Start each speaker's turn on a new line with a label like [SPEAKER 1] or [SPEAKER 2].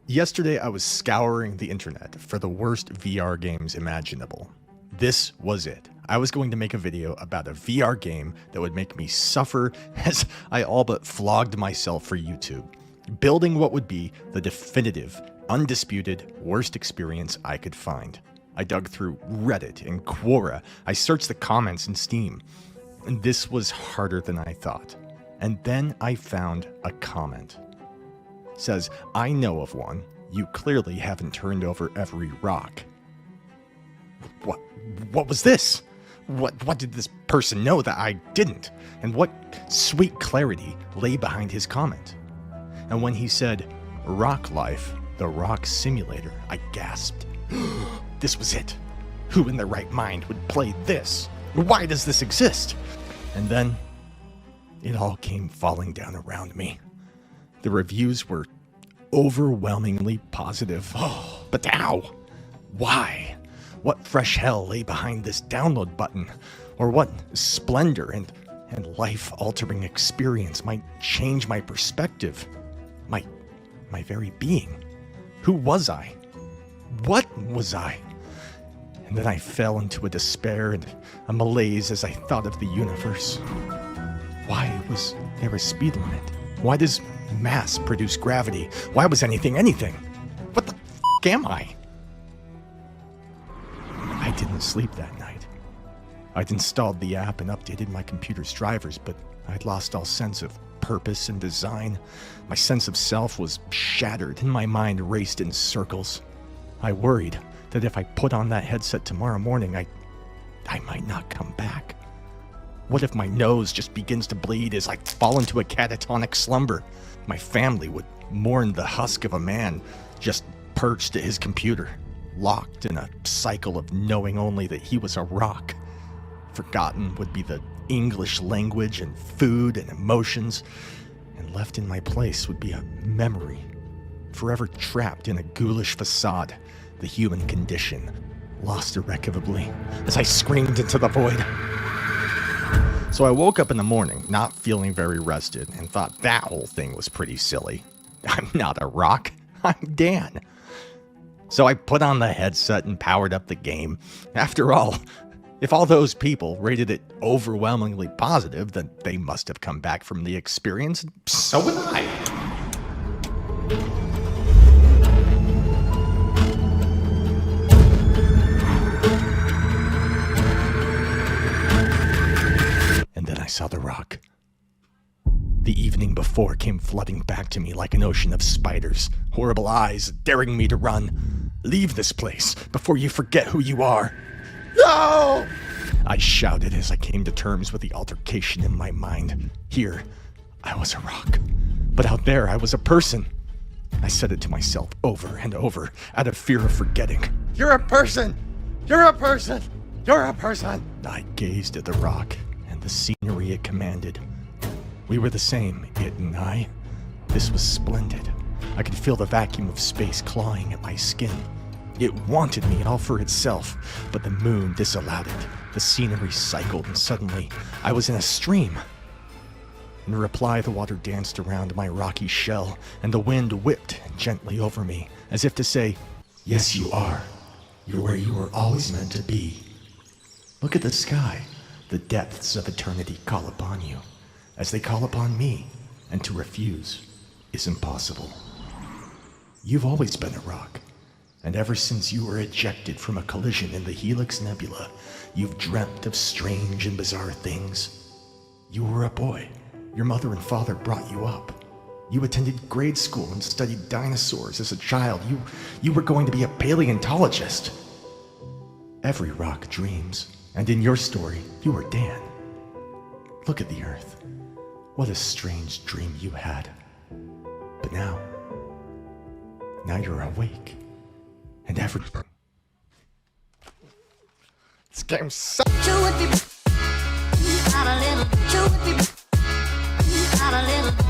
[SPEAKER 1] Yesterday, I was scouring the internet for the worst VR games imaginable. This was it. I was going to make a video about a VR game that would make me suffer as I all but flogged myself for YouTube, building what would be the definitive, undisputed worst experience I could find. I dug through Reddit and Quora. I searched the comments in Steam. And this was harder than I thought. And then I found a comment. Says, I know of one. You clearly haven't turned over every rock. What was this? What did this person know that I didn't? And what sweet clarity lay behind his comment? And when he said, Rock Life, the Rock Simulator, I gasped. This was it. Who in their right mind would play this? Why does this exist? And then it all came falling down around me. The reviews were overwhelmingly positive. But how? Why? What fresh hell lay behind this download button? Or what splendor and life-altering experience might change my perspective? My very being? Who was I? What was I? And then I fell into a despair and a malaise as I thought of the universe. Why was there a speed limit? Why does mass produce gravity? Why was anything? What the f*** am I? I didn't sleep that night. I'd installed the app and updated my computer's drivers, but I'd lost all sense of purpose and design. My sense of self was shattered and my mind raced in circles. I worried that if I put on that headset tomorrow morning, I might not come back. What if my nose just begins to bleed as I fall into a catatonic slumber? My family would mourn the husk of a man just perched at his computer, locked in a cycle of knowing only that he was a rock. Forgotten would be the English language and food and emotions, and left in my place would be a memory, forever trapped in a ghoulish facade, the human condition, lost irrevocably as I screamed into the void. So I woke up in the morning, not feeling very rested, and thought that whole thing was pretty silly. I'm not a rock, I'm Dan. So I put on the headset and powered up the game. After all, if all those people rated it overwhelmingly positive, then they must have come back from the experience, and so would I. And then I saw the rock. The evening before came flooding back to me like an ocean of spiders, horrible eyes daring me to run. Leave this place before you forget who you are. No! I shouted as I came to terms with the altercation in my mind. Here, I was a rock, but out there I was a person. I said it to myself over and over, out of fear of forgetting. You're a person! You're a person! You're a person! I gazed at the rock and the scenery it commanded. We were the same, it and I. This was splendid. I could feel the vacuum of space clawing at my skin. It wanted me all for itself, but the moon disallowed it. The scenery cycled, and suddenly I was in a stream. In reply, the water danced around my rocky shell, and the wind whipped gently over me, as if to say, yes, you are. You're where you were always meant to be. Look at the sky. The depths of eternity call upon you, as they call upon me, and to refuse is impossible. You've always been a rock, and ever since you were ejected from a collision in the Helix Nebula, you've dreamt of strange and bizarre things. You were a boy. Your mother and father brought you up. You attended grade school and studied dinosaurs as a child. You were going to be a paleontologist. Every rock dreams, and in your story, you were Dan. Look at the Earth. What a strange dream you had. But now you're awake. And everything. This game sucks. Chew with me. Not a little. Chew with me. Not a little.